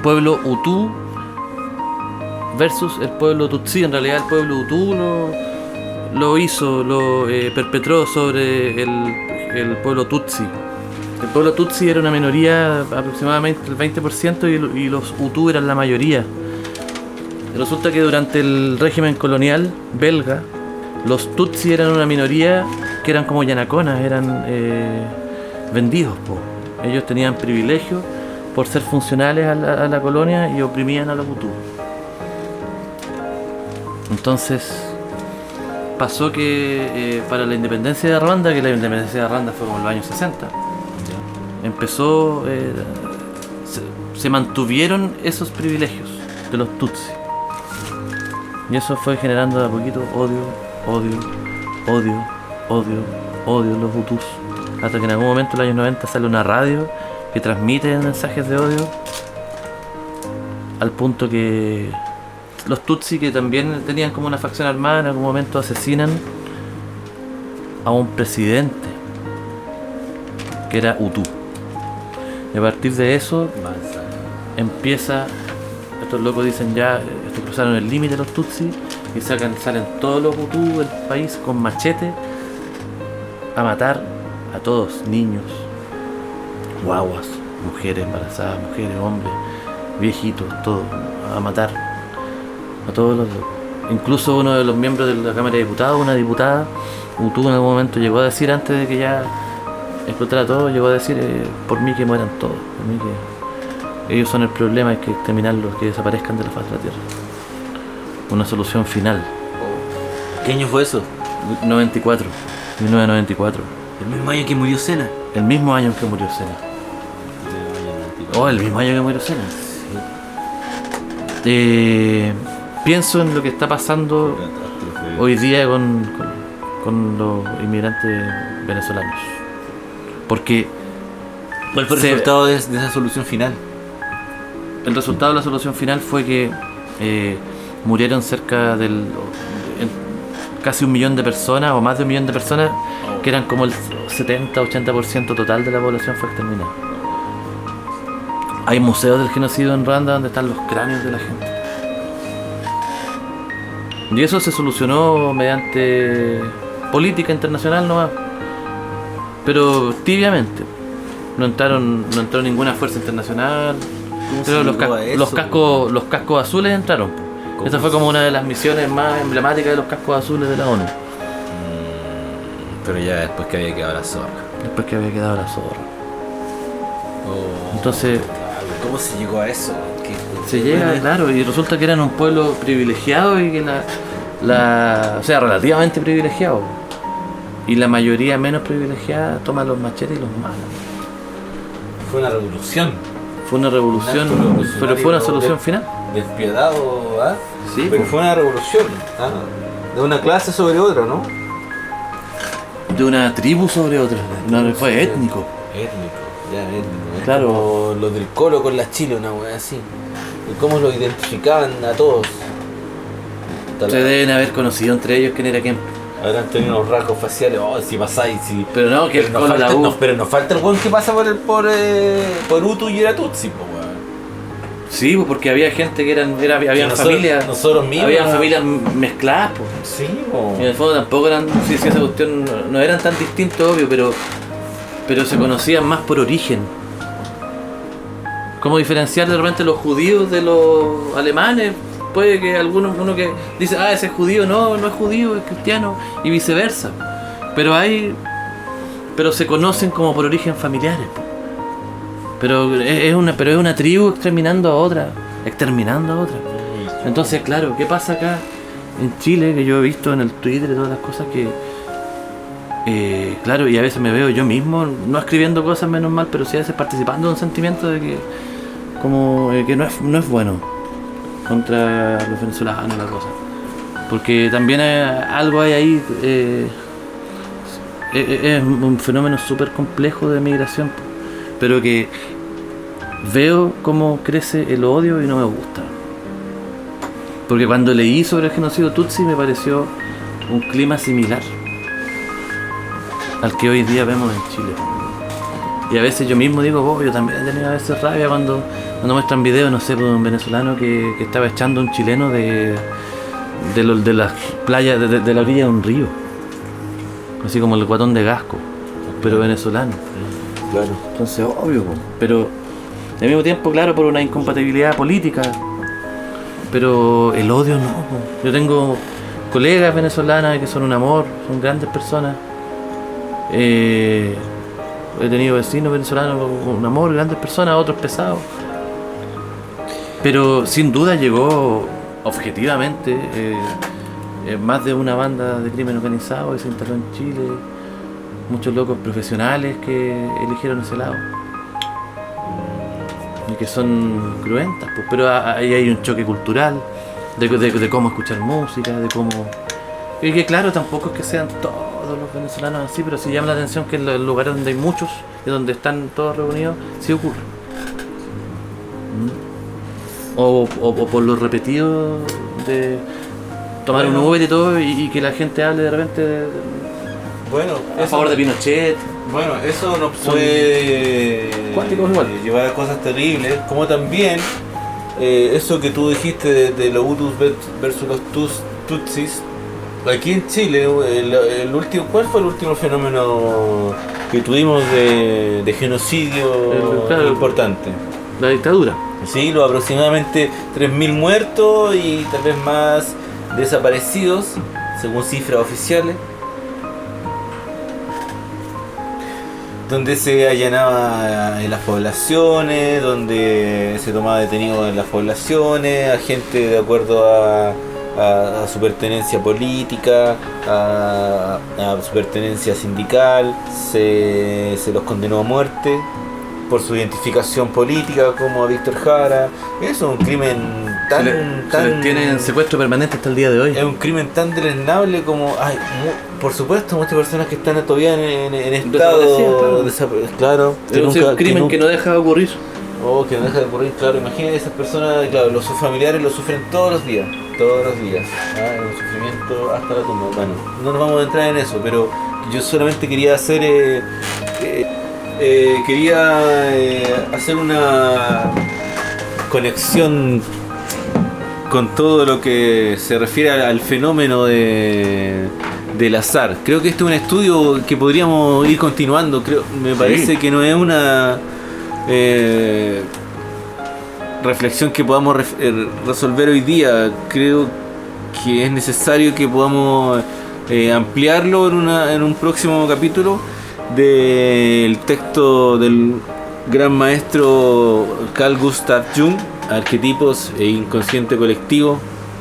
pueblo Hutu versus el pueblo Tutsi. En realidad el pueblo Hutu lo perpetró sobre el pueblo Tutsi. El pueblo Tutsi era una minoría, aproximadamente el 20%, y los Hutu eran la mayoría. Resulta que durante el régimen colonial belga, los Tutsi eran una minoría que eran como yanaconas, eran vendidos. Ellos tenían privilegios por ser funcionales a la colonia y oprimían a los Hutu. Entonces pasó que para la independencia de Ruanda, que la independencia de Ruanda fue como en los años 60, empezó, se mantuvieron esos privilegios de los Tutsi. Y eso fue generando de a poquito odio en los Hutus. Hasta que en algún momento en los años 90 sale una radio que transmite mensajes de odio, al punto que los Tutsi, que también tenían como una facción armada, en algún momento asesinan a un presidente que era Hutu. Y a partir de eso empieza, estos locos dicen ya, estos cruzaron el límite los Tutsi, y salen todos los Hutu del país con machete a matar a todos, niños, guaguas, mujeres embarazadas, mujeres, hombres, viejitos, todos, a matar a todos los locos. Incluso uno de los miembros de la Cámara de Diputados, una diputada Hutu, en algún momento llegó a decir, antes de que ya explotara todo, llegó a decir, por mí que mueran todos, por mí que ellos son el problema, hay que exterminarlos, que desaparezcan de la faz de la tierra. Una solución final. ¿Qué año fue eso? 1994. El mismo año que murió Sena. El mismo año que murió Sena. El mismo año que murió Sena. Pienso en lo que está pasando hoy día con los inmigrantes venezolanos. Porque ¿cuál fue el resultado de esa solución final? El resultado de la solución final fue que murieron cerca del casi 1 millón de personas, o más de 1 millón de personas, que eran como el 70-80% total de la población fue exterminada. Hay museos del genocidio en Ruanda donde están los cráneos de la gente. Y eso se solucionó mediante política internacional nomás, pero tibiamente. No entró ninguna fuerza internacional. Pero los cascos azules entraron. Esa fue como una de las misiones más emblemáticas de los cascos azules de la ONU. Pero ya después que había quedado la zorra. Entonces, ¿cómo se llegó a eso? Se llega, claro, y resulta que eran un pueblo privilegiado y que o sea, relativamente privilegiado. Y la mayoría menos privilegiada toma los machetes y los mata. Fue una revolución. Pero fue una solución final. Despiadado, ¿ah? Sí, pero fue una revolución, ¿ah? De una clase sobre otra, ¿no? De una tribu sobre otra. No, fue étnico. Étnico. Claro. Como los del Colo con las Chile, una wea así. Y cómo lo identificaban a todos. Se deben haber conocido entre ellos quién era quién. Habrán tenido unos rasgos faciales, si pasáis, si. Pero no, que pero nos falta el weón que pasa por Hutu y era Tutsi, po, weón. Sí, pues, porque había gente que habían familias. Nosotros mismos. Habían familias mezcladas, pues. Sí, po. Y en el fondo tampoco eran, sí, esa cuestión no eran tan distintos, obvio, pero se conocían más por origen. ¿Cómo diferenciar de repente los judíos de los alemanes? Puede que uno que dice, ese es judío, no es judío, es cristiano, y viceversa. Pero se conocen como por origen familiares. Pero es una tribu exterminando a otra. Entonces, claro, ¿qué pasa acá en Chile? Que yo he visto en el Twitter y todas las cosas que... claro, y a veces me veo yo mismo, no escribiendo cosas menos mal, pero sí a veces participando de un sentimiento de que que no es bueno contra los venezolanos la cosa. Porque también algo hay ahí, es un fenómeno súper complejo de migración, pero que veo cómo crece el odio y no me gusta. Porque cuando leí sobre el genocidio Tutsi me pareció un clima similar al que hoy día vemos en Chile. Y a veces yo mismo digo, yo también he tenido a veces rabia cuando muestran videos, no sé, de un venezolano que estaba echando a un chileno de las playas, de la orilla de un río. Así como el Guatón de Gasco, pero venezolano. Claro. Entonces, obvio, pero al mismo tiempo, claro, por una incompatibilidad política. Pero el odio no. Yo tengo colegas venezolanas que son un amor, son grandes personas. He tenido vecinos venezolanos con un amor, grandes personas, otros pesados. Pero sin duda llegó objetivamente más de una banda de crimen organizado que se instaló en Chile. Muchos locos profesionales que eligieron ese lado. Y que son cruentas, pues. Pero ahí hay un choque cultural de cómo escuchar música, de cómo... Y que claro, tampoco es que sean todos los venezolanos así, pero sí llama la atención que en los lugares donde hay muchos y donde están todos reunidos, sí ocurre. O por lo repetido de tomar un Uber y todo, y que la gente hable de repente a favor de Pinochet. Bueno, eso nos puede llevar a cosas terribles, como también eso que tú dijiste de los Hutus versus los Tutsis. Aquí en Chile, ¿cuál fue el último fenómeno que tuvimos de genocidio importante? La dictadura. Sí, los aproximadamente 3.000 muertos y tal vez más desaparecidos, según cifras oficiales. Donde se allanaba en las poblaciones, donde se tomaba detenido en las poblaciones a gente de acuerdo a su pertenencia política, a su pertenencia sindical. Se los condenó a muerte por su identificación política, como a Víctor Jara. Eso es un crimen se les tiene en secuestro permanente hasta el día de hoy. Es un crimen tan deleznable como... por supuesto, muchas personas que están todavía en estado... Claro. Es un crimen que no deja de ocurrir. Que no deja de ocurrir, claro. Imagínate, esas personas, claro, sus familiares lo sufren todos los días. Es un sufrimiento hasta la tumba. Bueno, no nos vamos a entrar en eso, pero yo solamente quería hacer... hacer una conexión con todo lo que se refiere al fenómeno del azar. Creo que este es un estudio que podríamos ir continuando. Me parece que no es una reflexión que podamos resolver hoy día. Creo que es necesario que podamos ampliarlo en un próximo capítulo del texto del gran maestro Carl Gustav Jung, Arquetipos e Inconsciente Colectivo,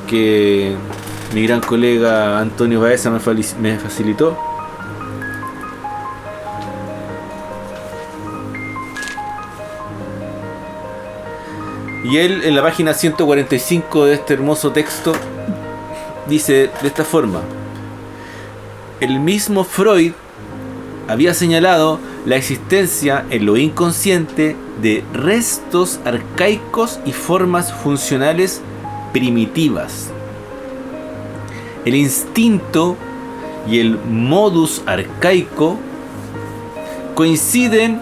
que mi gran colega Antonio Baeza me facilitó. Y él, en la página 145 de este hermoso texto, dice de esta forma: el mismo Freud había señalado la existencia en lo inconsciente de restos arcaicos y formas funcionales primitivas. El instinto y el modus arcaico coinciden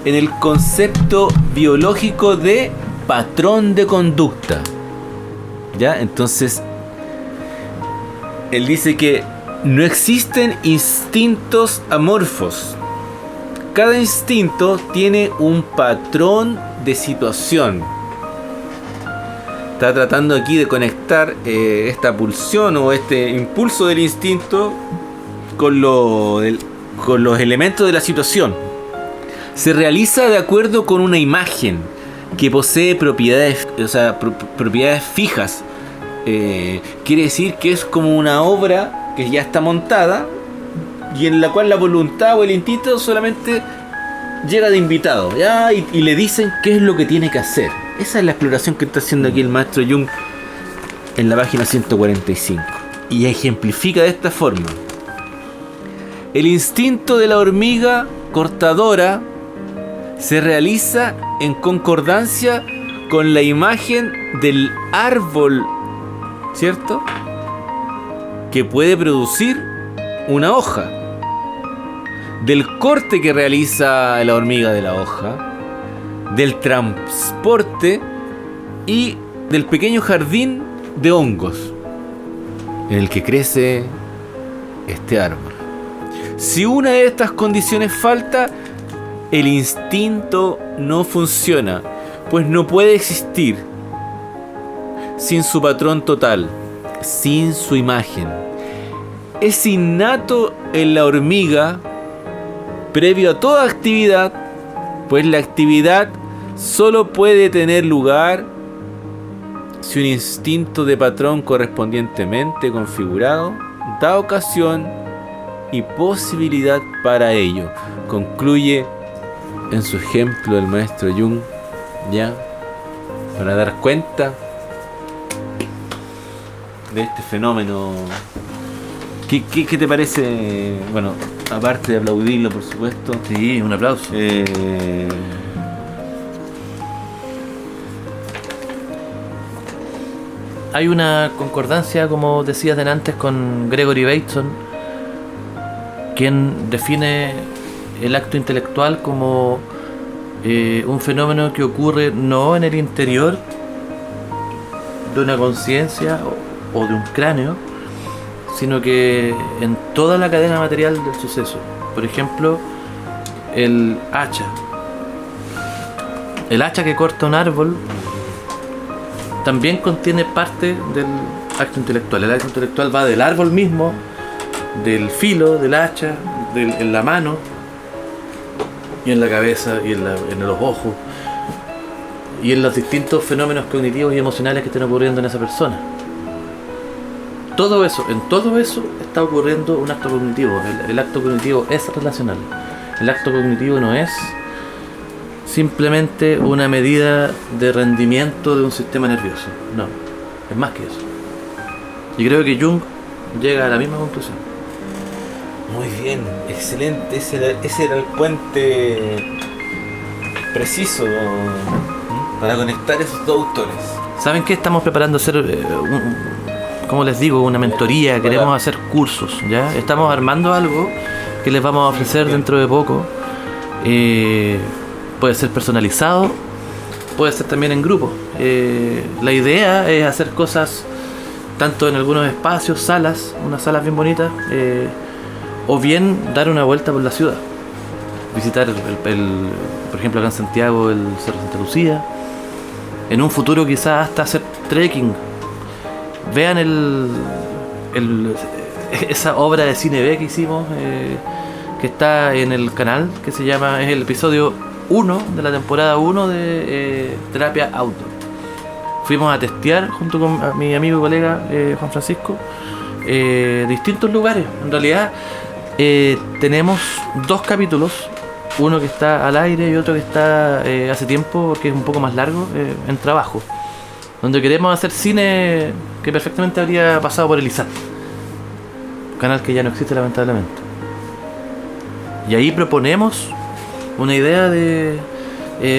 en el concepto biológico de patrón de conducta. ¿Ya? Entonces, él dice que no existen instintos amorfos. Cada instinto tiene un patrón de situación. Está tratando aquí de conectar esta pulsión o este impulso del instinto con los elementos de la situación. Se realiza de acuerdo con una imagen que posee propiedades, propiedades fijas. Quiere decir que es como una obra que ya está montada y en la cual la voluntad o el instinto solamente llega de invitado, ¿ya? Y le dicen qué es lo que tiene que hacer. Esa es la exploración que está haciendo aquí el maestro Jung en la página 145. Y ejemplifica de esta forma: el instinto de la hormiga cortadora se realiza en concordancia con la imagen del árbol, ¿cierto?, que puede producir una hoja, del corte que realiza la hormiga de la hoja, del transporte y del pequeño jardín de hongos en el que crece este árbol. Si una de estas condiciones falta, el instinto no funciona, pues no puede existir sin su patrón total, sin su imagen. Es innato en la hormiga previo a toda actividad, pues la actividad solo puede tener lugar si un instinto de patrón correspondientemente configurado da ocasión y posibilidad para ello. Concluye en su ejemplo el maestro Jung, ya, para dar cuenta de este fenómeno. ¿Qué te parece? Bueno, aparte de aplaudirlo, por supuesto. Sí, un aplauso. Hay una concordancia, como decías antes, con Gregory Bateson, quien define el acto intelectual como un fenómeno que ocurre no en el interior de una conciencia o de un cráneo, sino que en toda la cadena material del suceso. Por ejemplo, el hacha. El hacha que corta un árbol también contiene parte del acto intelectual. El acto intelectual va del árbol mismo, del filo, del hacha, en la mano, y en la cabeza, y en los ojos, y en los distintos fenómenos cognitivos y emocionales que estén ocurriendo en esa persona. Todo eso, en todo eso está ocurriendo un acto cognitivo. El acto cognitivo es relacional. El acto cognitivo no es simplemente una medida de rendimiento de un sistema nervioso. No, es más que eso. Y creo que Jung llega a la misma conclusión. Muy bien, excelente. Ese era el puente preciso para conectar esos dos autores. ¿Saben qué? Estamos preparando hacer como les digo, una mentoría. Queremos hacer cursos, ¿ya? Estamos armando algo que les vamos a ofrecer dentro de poco. Puede ser personalizado, puede ser también en grupo. La idea es hacer cosas tanto en algunos espacios, salas, unas salas bien bonitas, o bien dar una vuelta por la ciudad, visitar por ejemplo acá en Santiago el Cerro Santa Lucía, en un futuro quizás hasta hacer trekking. Vean esa obra de Cine B que hicimos, que está en el canal, que se llama, es el episodio 1 de la temporada 1 de Terapia Outdoor. Fuimos a testear junto con mi amigo y colega Juan Francisco distintos lugares. En realidad tenemos 2 capítulos, uno que está al aire y otro que está hace tiempo, porque es un poco más largo, en trabajo, donde queremos hacer cine que perfectamente habría pasado por el ISAT, canal que ya no existe lamentablemente. Y ahí proponemos una idea de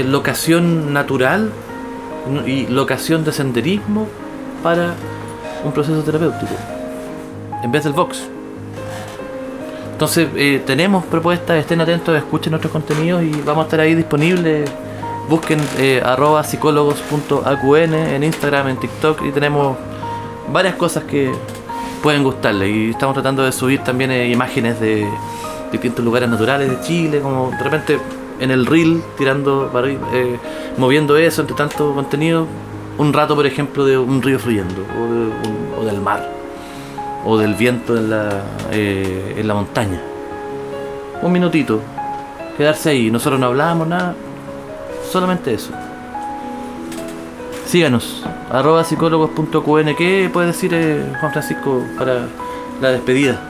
locación natural y locación de senderismo para un proceso terapéutico en vez del box. Entonces tenemos propuestas, estén atentos, escuchen nuestros contenidos y vamos a estar ahí disponibles busquen @psicólogos.acun en Instagram, en TikTok, y tenemos varias cosas que pueden gustarles. Y estamos tratando de subir también imágenes de distintos lugares naturales de Chile, como de repente en el reel, tirando para arriba, moviendo eso entre tanto contenido. Un rato, por ejemplo, de un río fluyendo, o del mar, o del viento en la montaña. Un minutito, quedarse ahí. Nosotros no hablamos nada, solamente eso. Síganos, @psicólogos.qn. ¿Qué puede decir Juan Francisco para la despedida?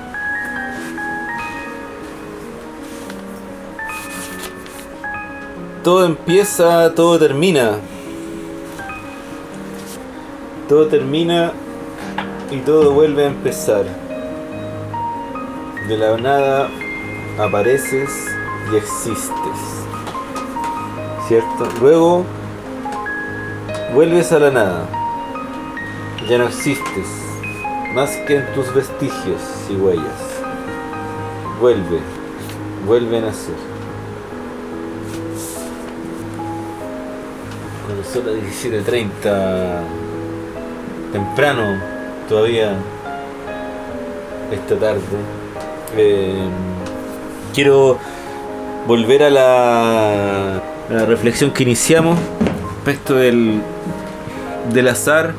Todo empieza, todo termina. Todo termina y todo vuelve a empezar. De la nada apareces y existes, ¿cierto? Luego vuelves a la nada. Ya no existes, más que en tus vestigios y huellas. Vuelve a nacer. Cuando son las 17:30, temprano todavía esta tarde, quiero volver a la reflexión que iniciamos respecto del azar,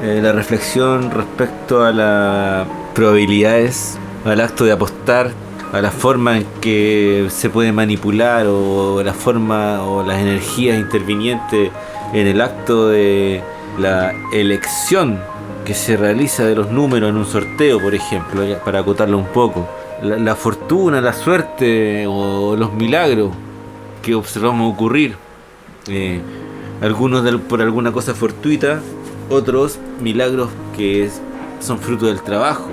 la reflexión respecto a las probabilidades, al acto de apostar, a la forma en que se puede manipular, o la forma o las energías intervinientes en el acto de la elección que se realiza de los números en un sorteo, por ejemplo, para acotarlo un poco. La fortuna, la suerte o los milagros que observamos ocurrir. Algunos por alguna cosa fortuita, otros milagros que son fruto del trabajo,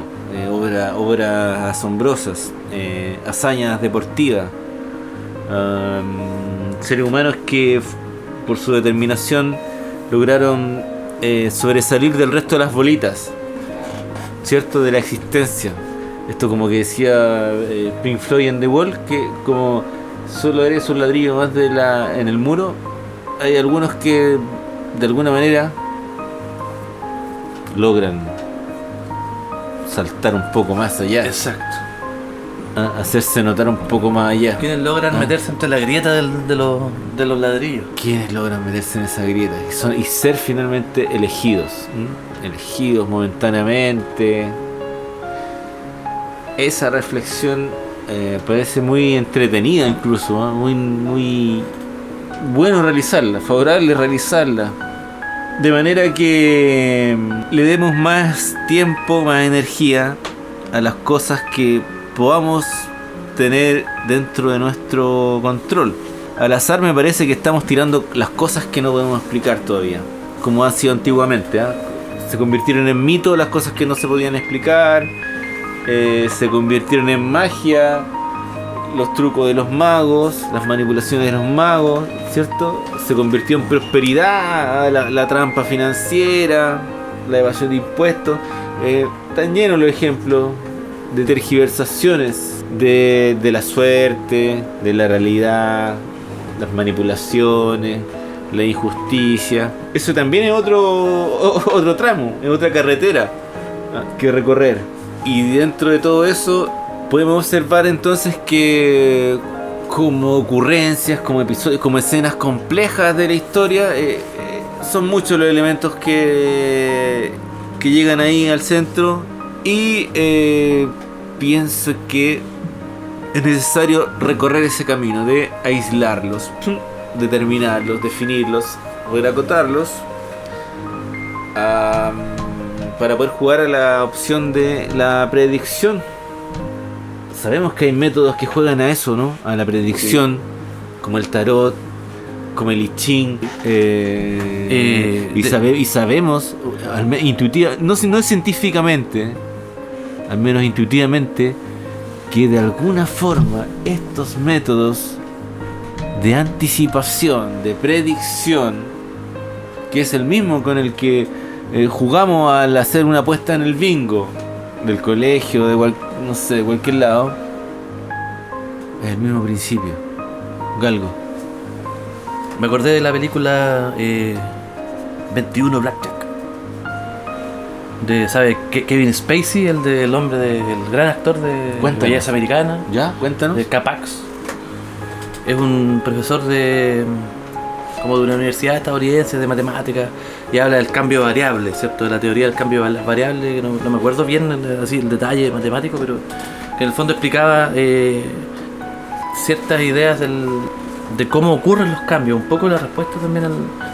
obras asombrosas, hazañas deportivas, seres humanos que por su determinación lograron sobresalir del resto de las bolitas, ¿cierto? De la existencia. Esto, como que decía Pink Floyd en The Wall, que como solo eres un ladrillo más en el muro, hay algunos que de alguna manera logran saltar un poco más allá. Exacto. Hacerse notar un poco más allá. ¿Quiénes logran meterse entre la grieta de los ladrillos? ¿Quiénes logran meterse en esa grieta? Y ser finalmente elegidos. Elegidos momentáneamente. Esa reflexión parece muy entretenida incluso, muy bueno realizarla, favorable realizarla. De manera que le demos más tiempo, más energía a las cosas que podamos tener dentro de nuestro control. Al azar me parece que estamos tirando las cosas que no podemos explicar todavía, como han sido antiguamente. Se convirtieron en mito las cosas que no se podían explicar, se convirtieron en magia los trucos de los magos, las manipulaciones de los magos, ¿cierto? Se convirtió en prosperidad la trampa financiera, la evasión de impuestos. Están llenos los ejemplos de tergiversaciones de la suerte, de la realidad, las manipulaciones, la injusticia. Eso también es otro tramo, es otra carretera que recorrer. Y dentro de todo eso podemos observar entonces que como ocurrencias, como episodios, como escenas complejas de la historia, son muchos los elementos que llegan ahí al centro. Y pienso que es necesario recorrer ese camino de aislarlos, determinarlos, definirlos, poder acotarlos, para poder jugar a la opción de la predicción. Sabemos que hay métodos que juegan a eso, ¿no? A la predicción, sí, como el tarot, como el I Ching, y sabemos, no es científicamente, al menos intuitivamente, que de alguna forma estos métodos de anticipación, de predicción, que es el mismo con el que jugamos al hacer una apuesta en el bingo del colegio, de cualquier lado, es el mismo principio. Galgo. Me acordé de la película 21 Blackjack. ¿Sabe? Kevin Spacey, el hombre el gran actor de Belleza Americana. ¿Ya? Cuéntanos. De Capax. Es un profesor como de una universidad estadounidense de matemáticas y habla del cambio variable, ¿cierto? De la teoría del cambio variable, que no me acuerdo bien así el detalle matemático, pero que en el fondo explicaba ciertas ideas de cómo ocurren los cambios, un poco la respuesta también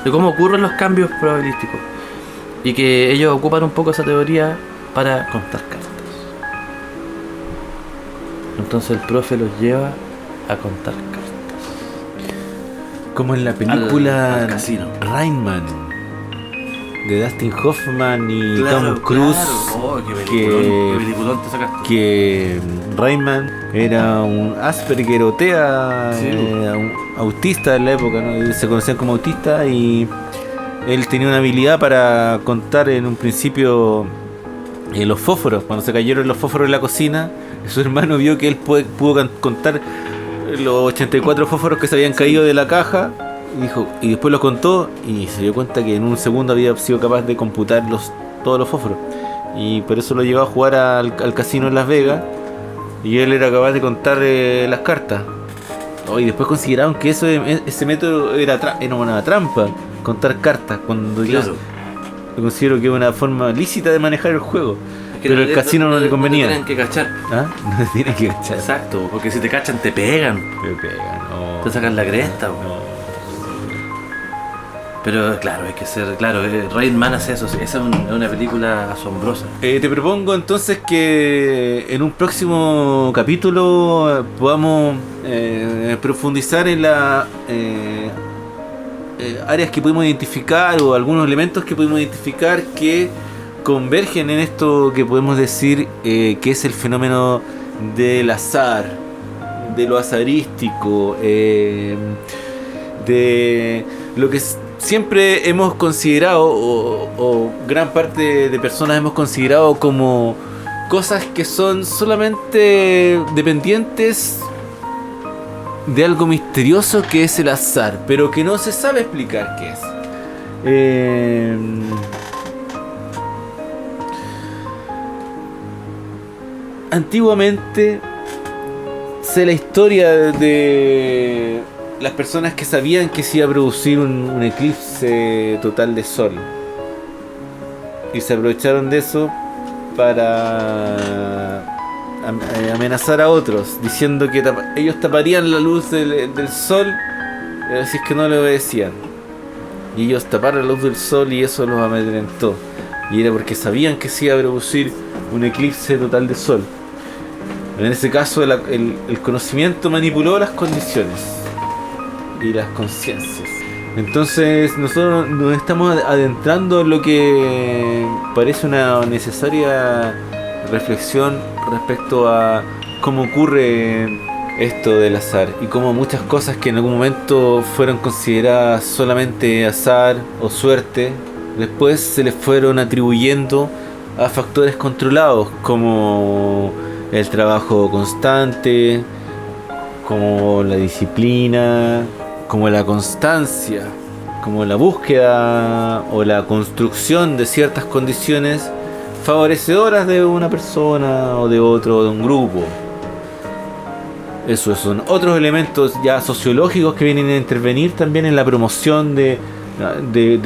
de cómo ocurren los cambios probabilísticos, y que ellos ocupan un poco esa teoría para contar cartas. Entonces el profe los lleva a contar cartas. Como en la película al casino. Rain Man, de Dustin Hoffman y Tom Cruise. Claro. Oh, qué peliculón te sacaste. Que Rain Man era un Asperger o TEA, Sí. Un autista en la época, ¿no? Se conocían como autista, y él tenía una habilidad para contar en un principio los fósforos. Cuando se cayeron los fósforos en la cocina, su hermano vio que él pudo contar los 84 fósforos que se habían caído de la caja, y después los contó y se dio cuenta que en un segundo había sido capaz de computar todos los fósforos, y por eso lo llevó a jugar al casino en Las Vegas, y él era capaz de contar las cartas. Y después consideraron que ese método era una trampa, contar cartas, cuando Claro. yo considero que es una forma lícita de manejar el juego. Pero el casino no le convenía. No te tienen que cachar. ¿Ah? No tienen que cachar. Exacto, porque si te cachan te pegan. Me pega, no. Te sacan la cresta. No. Pero claro, hay que ser. Claro, Rain Man hace eso. Esa es una película asombrosa. Te propongo entonces que en un próximo capítulo podamos profundizar en las áreas que pudimos identificar, o algunos elementos que pudimos identificar que convergen en esto que podemos decir que es el fenómeno del azar, de lo azarístico, de lo que siempre hemos considerado, o gran parte de personas hemos considerado como cosas que son solamente dependientes de algo misterioso que es el azar, pero que no se sabe explicar qué es. Antiguamente sé la historia de las personas que sabían que se iba a producir un eclipse total de sol, y se aprovecharon de eso para amenazar a otros, diciendo que ellos taparían la luz del sol si es que no le obedecían, y ellos taparon la luz del sol y eso los amedrentó, y era porque sabían que se iba a producir un eclipse total de sol. En ese caso el conocimiento manipuló las condiciones y las conciencias. Entonces nosotros nos estamos adentrando en lo que parece una necesaria reflexión respecto a cómo ocurre esto del azar, y cómo muchas cosas que en algún momento fueron consideradas solamente azar o suerte, después se les fueron atribuyendo a factores controlados, como el trabajo constante, como la disciplina, como la constancia, como la búsqueda o la construcción de ciertas condiciones favorecedoras de una persona o de otro, o de un grupo. Esos son otros elementos ya sociológicos que vienen a intervenir también en la promoción de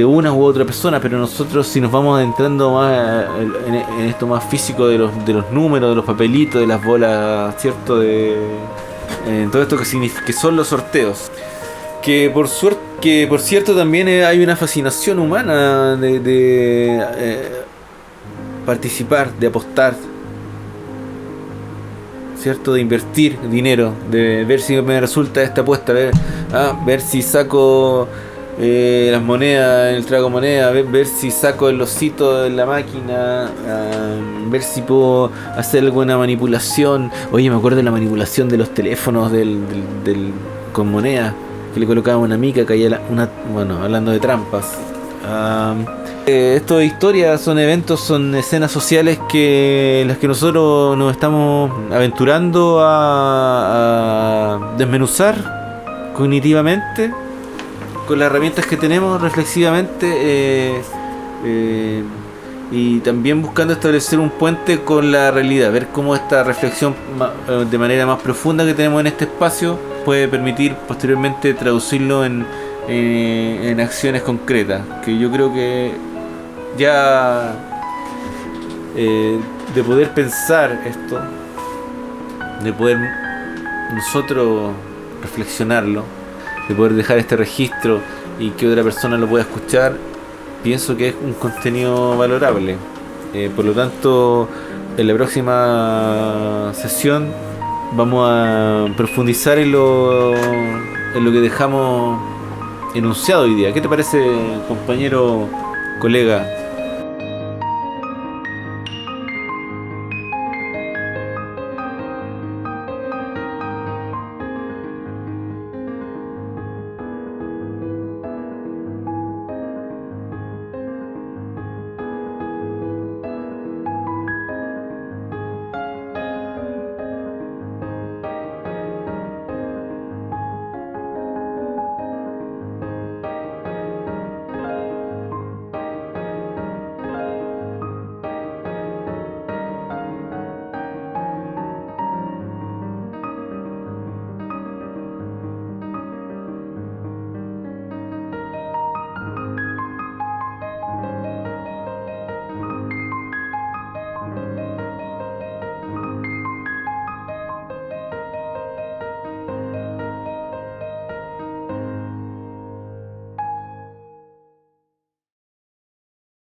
una u otra persona, pero nosotros, si nos vamos adentrando más en esto más físico de los números, de los papelitos, de las bolas, ¿cierto? En todo esto que son los sorteos, que por cierto también hay una fascinación humana de participar, de apostar, ¿cierto? De invertir dinero, de ver si me resulta esta apuesta, ver si saco las monedas en el tragamonedas, ver si saco el osito en la máquina, ver si puedo hacer alguna manipulación. Oye, me acuerdo de la manipulación de los teléfonos con monedas, que le colocaba una mica, caía bueno, hablando de trampas. Esto de historias son eventos, son escenas sociales en las que nosotros nos estamos aventurando a desmenuzar cognitivamente, con las herramientas que tenemos reflexivamente, y también buscando establecer un puente con la realidad, ver cómo esta reflexión de manera más profunda que tenemos en este espacio puede permitir posteriormente traducirlo en acciones concretas, que yo creo que ya de poder pensar esto, de poder nosotros reflexionarlo, de poder dejar este registro y que otra persona lo pueda escuchar, pienso que es un contenido valorable. Por lo tanto, en la próxima sesión vamos a profundizar en lo que dejamos enunciado hoy día. ¿Qué te parece, compañero, colega?